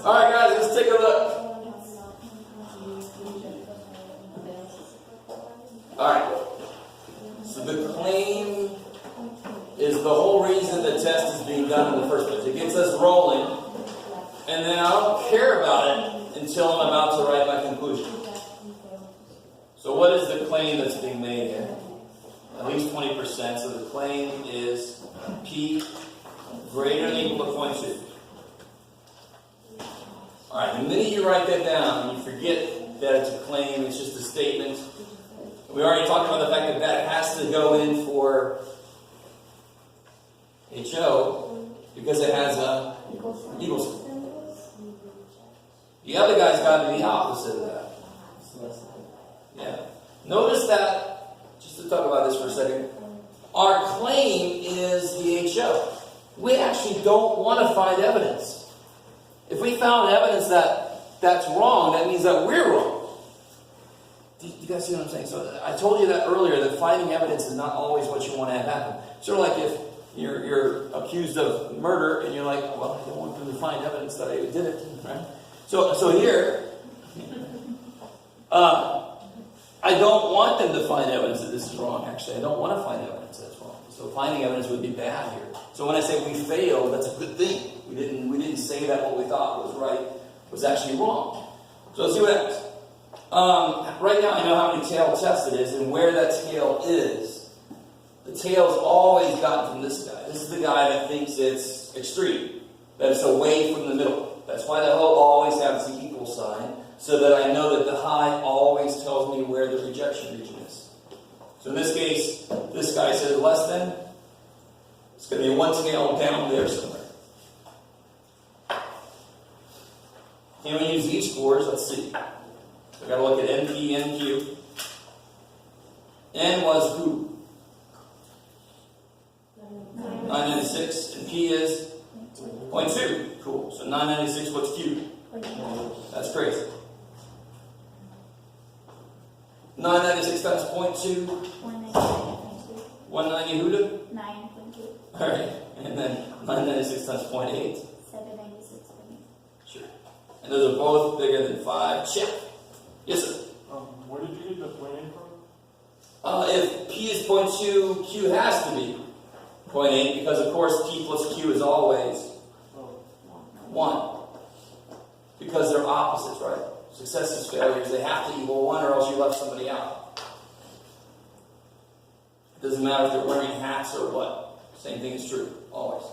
All right, guys, let's take a look. All right. So the claim is the whole reason the test is being done in the first place. It gets us rolling, and then I don't care about it until I'm about to write my conclusion. So what is the claim that's being made here? At least 20%. So the claim is P greater than or equal to 0.2. All right, the minute you write that down, you forget that it's a claim, it's just a statement. We already talked about the fact that that has to go in for HO because it has a equal sign. The other guy's got to be the opposite of that. Yeah. Notice that, just to talk about this for a second, our claim is the HO. We actually don't want to find evidence. If we found evidence that that's wrong, that means that we're wrong. Do you guys see what I'm saying? So I told you that earlier, that finding evidence is not always what you want to have happen. Sort of like if you're accused of murder and you're like, well, I don't want them to find evidence that I did it, right? So here, I don't want them to find evidence that this is wrong, actually. I don't want to find evidence that it's wrong. So finding evidence would be bad here. So when I say we failed, that's a good thing. We didn't say that what we thought was right was actually wrong. So let's see what happens. Right now I know how many tail tests it is and where that tail is. The tail's always gotten from this guy. This is the guy that thinks it's extreme, that it's away from the middle. That's why the hoe always has the equal sign, so that I know that the high always tells me where the rejection region is. So in this case, this guy says less than. It's going to be one tail down there somewhere. Can we use Z-scores? Let's see. We've got to look at NP, NQ. N was who? 996. And P is 0.2. Cool. So 996, what's Q? That's crazy. 996 times 0.2. 190 who do? 9.2. Alright. And then 996 times 0.8. 796.8. Sure. And those are both bigger than 5. Check. Yes, sir. Where did you get the point from? If P is 0.2, Q has to be 0.8 because, of course, P plus Q is always 1. Because they're opposites, right? Successes, failures, they have to equal 1 or else you left somebody out. It doesn't matter if they're wearing hats or what. Same thing is true, always.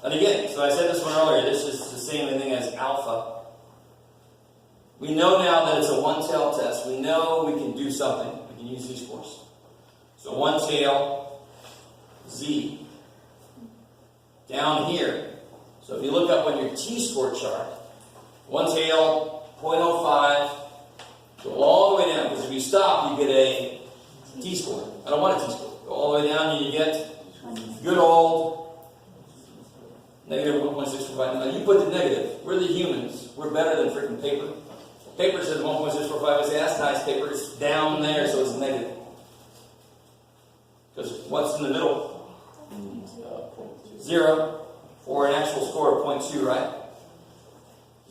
And again, so I said this one earlier, this is the same thing as alpha. We know now that it's a one-tail test. We know we can do something. We can use Z-scores. So one tail, Z. Down here. So if you look up on your T-score chart, one tail, 0.05, go all the way down. Because if you stop, you get a T-score. I don't want a T-score. Go all the way down and you get good old negative 1.645. Now you put the negative. We're the humans. We're better than freaking paper. Paper says 1.645. I say, that's nice paper. It's down there, so it's negative. Because what's in the middle? 0. For an actual score of 0.2, right?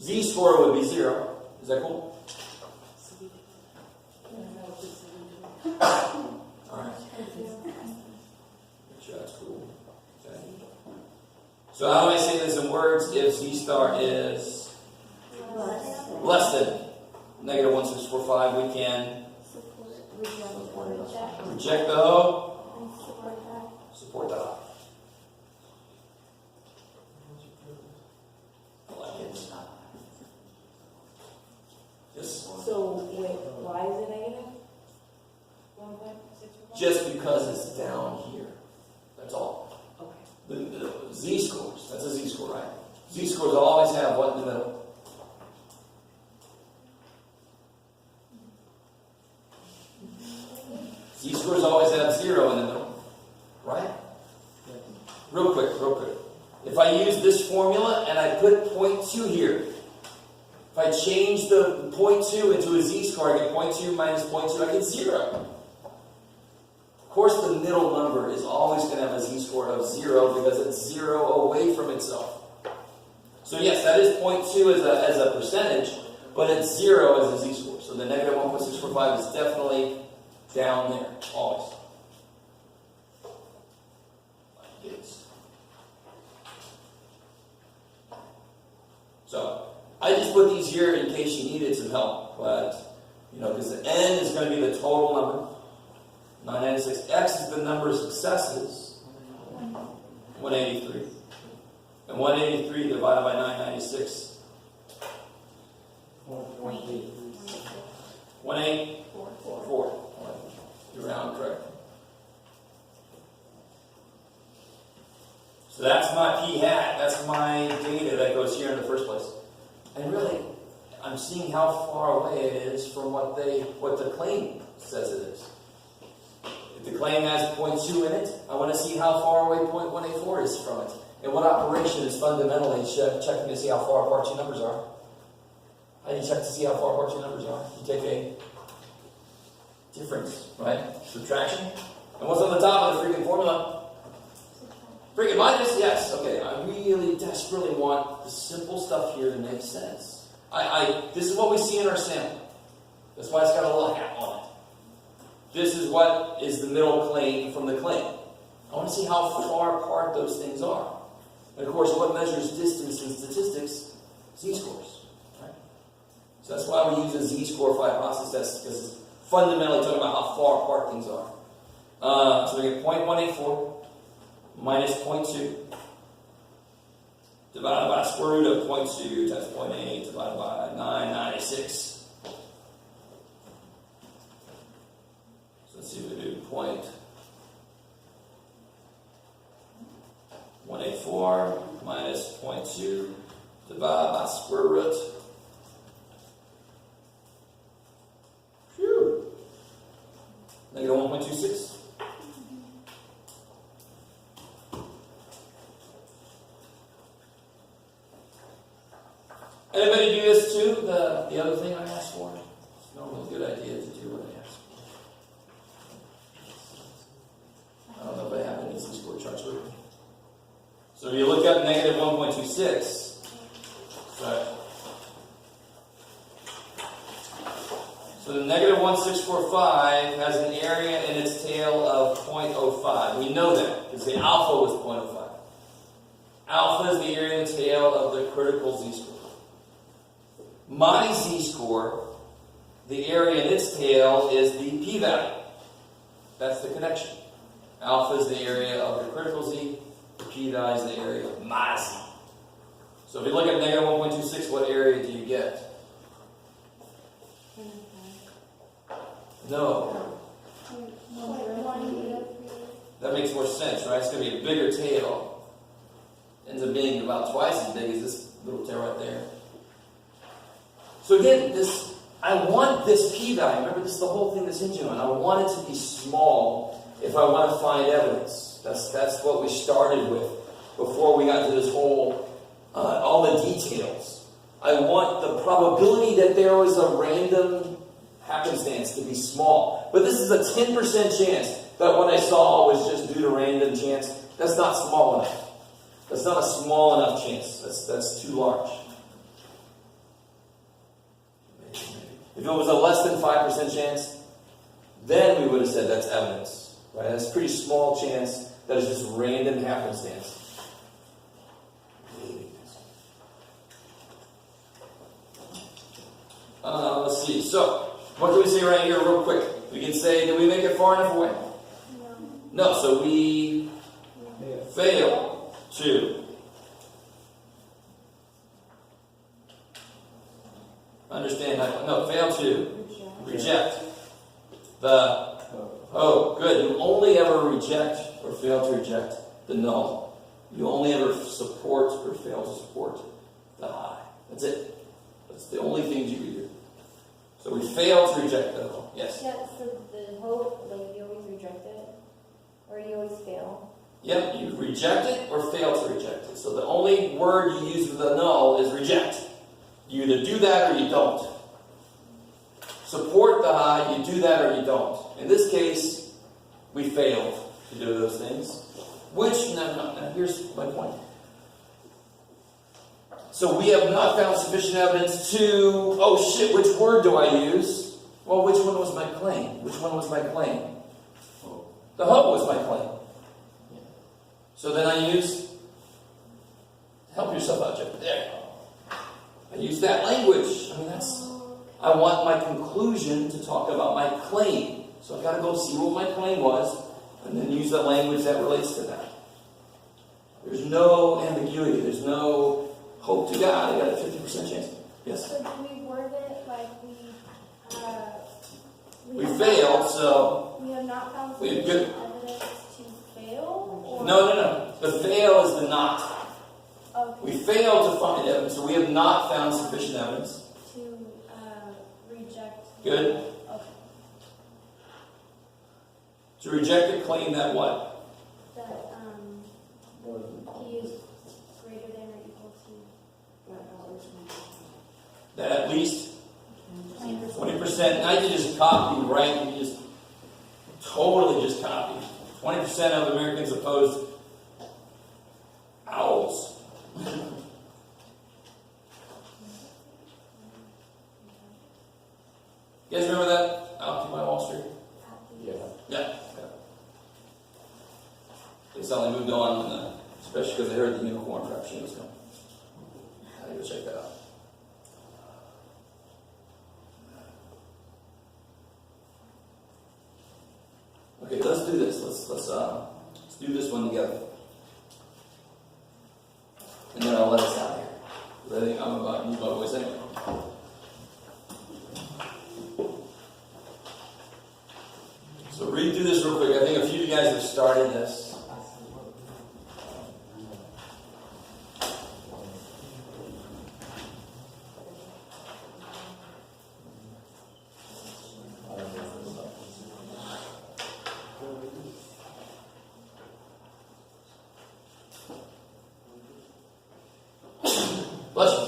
Z-score would be 0. Is that cool? Alright. Make sure that's cool. Okay. So how do I say this in words if Z-star is less than negative 1.645? We can reject the hoe, support the high. Yes? So, wait, why is it negative? 1.645? Just because it's down here. That's all. Okay. The Z-scores, that's a Z-score, right? Z-scores always have what in the middle? Z-scores always have 0 in the middle, right? Real quick. If I use this formula and I put 0.2 here, if I change the 0.2 into a Z-score, I get 0.2 minus 0.2, I get 0. course, the middle number is always going to have a z-score of 0 because it's 0 away from itself. So yes, that is 0.2 as a percentage, but it's 0 as a z-score. So the negative 1.645 is definitely down there, always. So I just put these here in case you needed some help, but because the n is going to be the total number. 996. X is the number of successes. 183. And 183 divided by 996. 184. You round correctly. So that's my p hat. That's my data that goes here in the first place. And really, I'm seeing how far away it is from what the claim says it is. If the claim has 0.2 in it, I want to see how far away 0.184 is from it. And what operation is fundamentally checking to see how far apart two numbers are. How do you check to see how far apart two numbers are? You take a difference, right? Subtraction. And what's on the top of the freaking formula? Freaking minus? Yes. Okay. I really desperately want the simple stuff here to make sense. This is what we see in our sample. That's why it's got a little hat on it. This is what is the middle claim from the claim. I want to see how far apart those things are. And of course, what measures distance in statistics? Z-scores. Right? So that's why we use a z-score for hypothesis test, because it's fundamentally talking about how far apart things are. So we get 0.184 minus 0.2 divided by the square root of 0.2 times 0.8 divided by 996. So let's see if we do 0.184 minus 0.2 divided by square root. Phew. Negative 1.26. Anybody do this too? The other thing I asked for? It's normally a good idea to do what I asked for. I don't know if I have any z-score charts with me. So if you look up negative 1.26, so the negative 1645 has an area in its tail of 0.05. We know that because the alpha was 0.05. Alpha is the area in the tail of the critical z-score. My z-score, the area in its tail is the p-value. That's the connection. Alpha is the area of the critical z. The p-value is the area of my z. So if you look at negative 1.26, what area do you get? No. That makes more sense, right? It's going to be a bigger tail. Ends up being about twice as big as this little tail right there. So again, I want this p-value. Remember, this is the whole thing that's hinging on. I want it to be small if I want to find evidence. That's what we started with before we got to this whole, all the details. I want the probability that there was a random happenstance to be small. But this is a 10% chance that what I saw was just due to random chance. That's not small enough. That's not a small enough chance. That's too large. If it was a less than 5% chance, then we would have said that's evidence. Right? That's a pretty small chance that is just random happenstance. Let's see. So, what do we say right here real quick? We can say, did we make it far enough away? No. So we fail to understand fail to reject good. You only ever reject or fail to reject the null. You only ever support or fail to support the high. That's it. That's the only things you do. So we fail to reject the null. Yes? Yeah, so the hope, you always reject it? Or you always fail? Yep, you reject it or fail to reject it. So the only word you use with the null is reject. You either do that or you don't. Support the high, you do that or you don't. In this case, We failed to do those things. Now here's my point. So we have not found sufficient evidence to, oh shit, which word do I use? Well, which one was my claim? Which one was my claim? The hope was my claim. So then I use, help yourself out, Jeff. There. I use that language. I want my conclusion to talk about my claim. So I've got to go see what my claim was, and then use the language that relates to that. There's no ambiguity. There's no hope to God. I got a 50% chance. Yes? So do we word it like We have failed, not, so... we have not found We have sufficient good- evidence to fail? Or? No. The fail is the not. Okay. We failed to find evidence, so we have not found sufficient evidence. To reject. Good. Okay. To reject a claim that what? That he is greater than or equal to. That at least 20%. 20%. Now you just copy, right? You just totally just copy. 20% of Americans oppose owls. You guys remember that? Occupy Wall Street? Yeah. They suddenly moved on, especially because they heard the unicorn crap she was coming. I need to check that out. Okay, let's do this. Let's do this one together, and then I'll let us out of here. 'Cause I think I'm about to move my voice anyway. So read through this real quick. I think a few of you guys have started this. Bless you.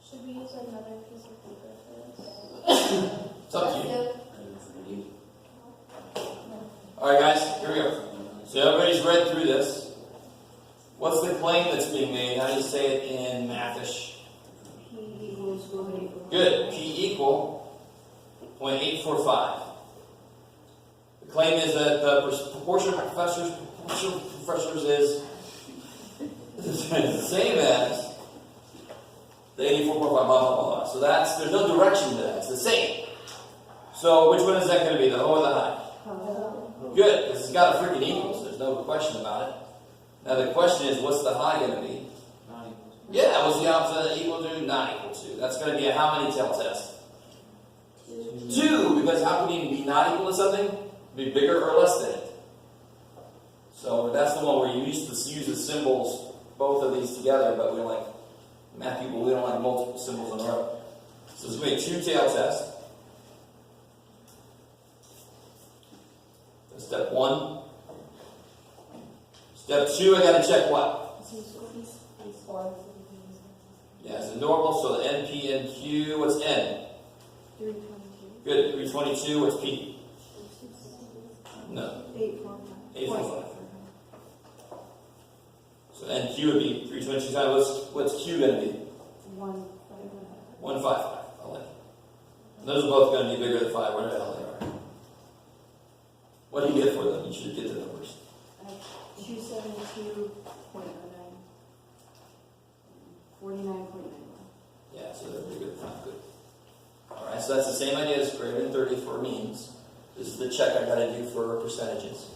Should we use another piece of paper for this? It's up to you. Alright guys, here we go. So everybody's read through this. What's the claim that's being made? How do you say it in Mathish? P equals 0.845. Good. P equal 0.845. The claim is that the proportion of professors is the same as the 84.5, blah, blah, blah. So there's no direction to that. It's the same. So which one is that going to be, the low or the high? Good, because it's got a freaking equal, so there's no question about it. Now the question is, what's the high going to be? Yeah, what's the opposite of equal to? Not equal to. That's going to be a how many tail test? 2, because how can you be not equal to something? Be bigger or less than it. So that's the one where you used to use the symbols, both of these together, but we like math people, we don't like multiple symbols in a row. So it's going to be a 2 tail test. That's step 1. Step 2, I got to check what? Yeah, it's a normal, so the N, P, N, Q. What's N? 322. Good, 322. What's P? No. 845. 845. So N, Q would be 322 times. What's Q going to be? 155. 155. I like it. Those are both going to be bigger than 5, whatever the hell they are. What do you get for them? You should get the numbers. 272.09. 49.91. Yeah, so they're pretty good. Good. Alright, so that's the same idea as greater than 30 for means. This is the check I got to do for percentages.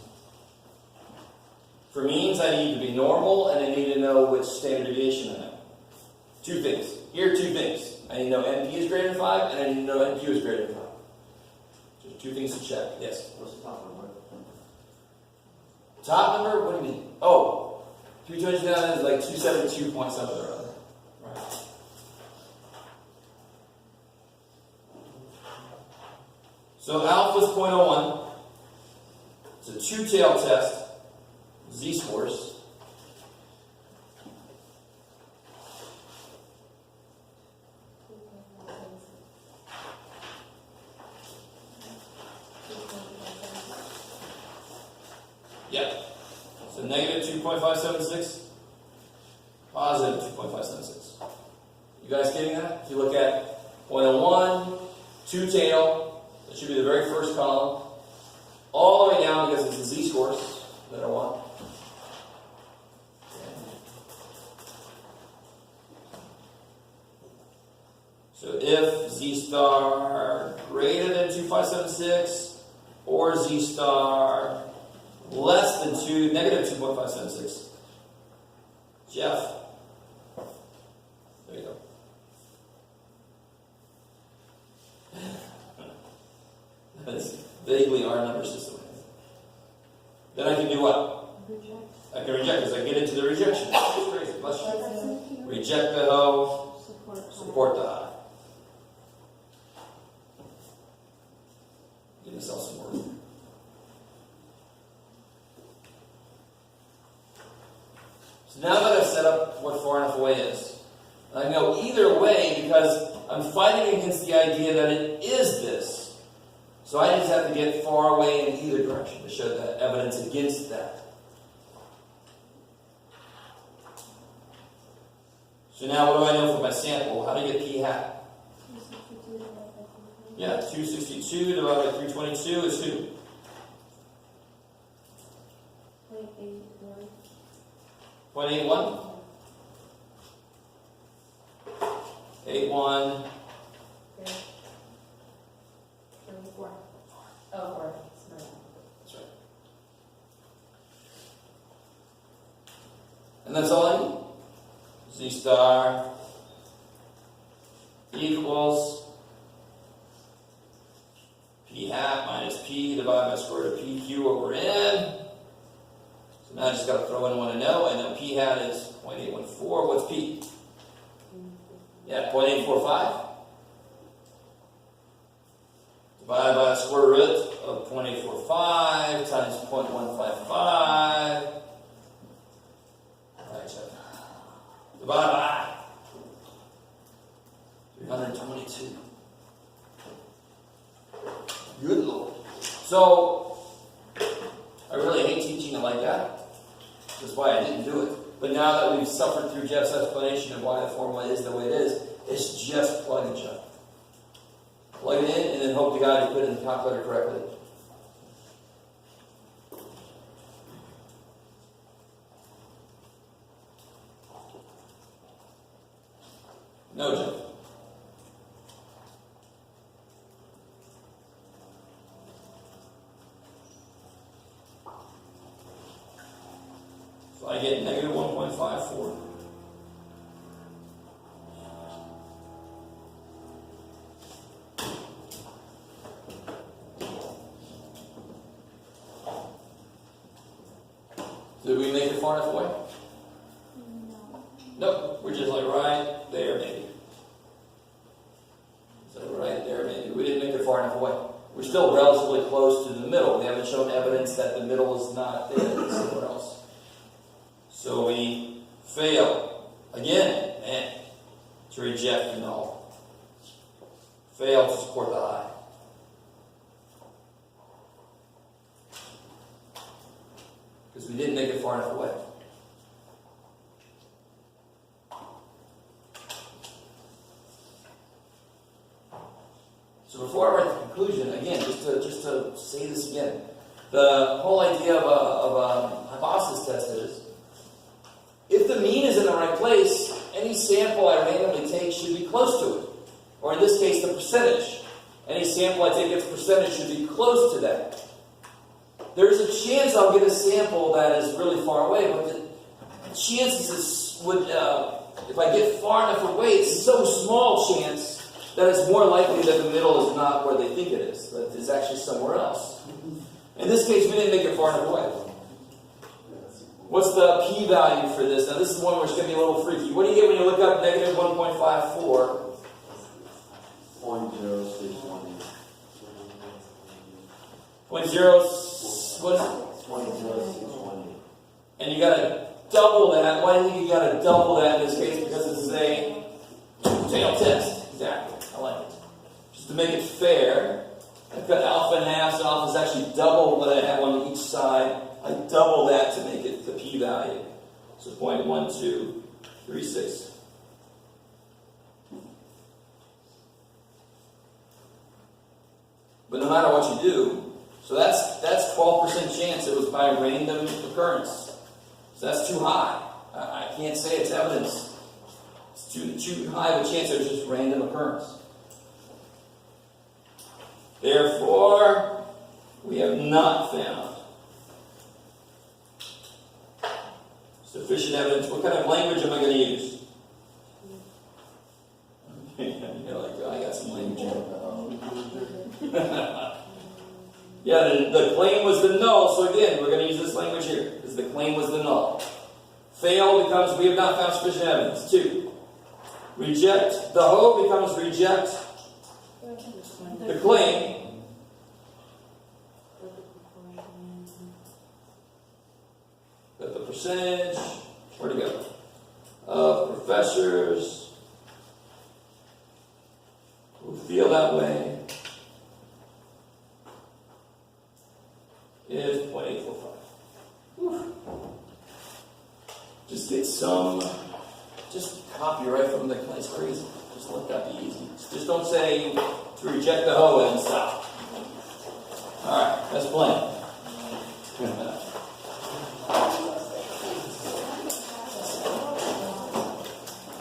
For means, I need to be normal, and I need to know which standard deviation I am. 2 things. Here are 2 things. I need to know NP is greater than 5, and I need to know NQ is greater than 5. There's 2 things to check. Yes? What's the top number? Top number? What do you mean? Oh, 329 is like 272 point something or other. Right. So alpha is 0.01. It's a 2-tail test. Z-scores. Yep. So negative 2.576, positive 2.576. You guys getting that? If you look at 0.01, 2 tail, that should be the very first column, all the way down because it's the z-scores that I want. So if z star greater than 2576 or z star less than negative 2.576, Jeff, there you go. That's vaguely our number system. Then I can do what? Reject. I can reject because I get into the rejection. It's crazy. Bless you. Reject the hoe, support the high. Give myself some work. So now that I've set up what far enough away is, I can go either way because I'm fighting against the idea that it is this. So I just have to get far away in either direction to show the evidence against that. So now what do I know for my sample? How do you get p hat? Yeah, 262 divided by 322 is who? 0.81? 81. That's right. And that's all I need. Z star equals p hat minus p divided by square root of pq over n. So now I just got to throw in what I know. I know p hat is 0.814. What's p? Yeah, 0.845. Divided by the square root of 0.845 times 0.155. Alright, check. Divided by 322. Good Lord. So, I really hate teaching it like that. That's why I didn't do it. But now that we've suffered through Jeff's explanation of why the formula is the way it is, it's just plug and chug. Plug it in and then hope to God you put it in the calculator correctly. No, Jeff. So I get negative 1.54. Did we make it far enough away? Nope, we're just like right there maybe. So right there maybe. We didn't make it far enough away. We're still relatively close to the middle. We haven't shown evidence that the middle is not there, it's somewhere else. So we fail. Again, man, to reject the null. Fail to support the high. Because we didn't make it far enough away. So before I write the conclusion, again, just to say this again, the whole idea of a hypothesis test is, if the mean is in the right place, any sample I randomly take should be close to it. Or in this case, the percentage. Any sample I take its percentage should be close to that. There's a chance I'll get a sample that is really far away, but the chances if I get far enough away, it's so small chance that it's more likely that the middle is not where they think it is, that it's actually somewhere else. In this case, we didn't make it far enough away. What's the p-value for this? Now, this is one where it's going to be a little freaky. What do you get when you look up negative 1.54? 0.0618. 0.0, what is it? 0.0618. And you got to double that. Why do you think you got to double that in this case? Because this is a two-tailed test. Exactly. I like it. Just to make it fair, I cut alpha in half, so alpha is actually double what I have on each side I double that to make it the p-value. So 0.1236. But no matter what you do, so that's 12% chance it was by random occurrence. So that's too high. I can't say it's evidence. It's too high of a chance it was just random occurrence. Therefore, we have not found sufficient evidence. What kind of language am I going to use? You're like, oh, I got some language here. Yeah, the claim was the null, so again, we're going to use this language here, because the claim was the null. Fail becomes, we have not found sufficient evidence. 2. Reject, the hoe becomes reject the claim. That the percentage, where'd it go, of professors who feel that way is 0.845. Just get some, just copy right from the class. It's crazy. Just let that be easy. Just don't say to reject the hoe and stop. Alright, that's plain.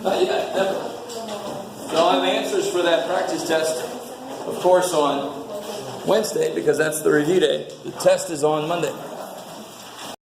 Not yet, never. So I'll have answers for that practice test, of course, on Wednesday, because that's the review day. The test is on Monday.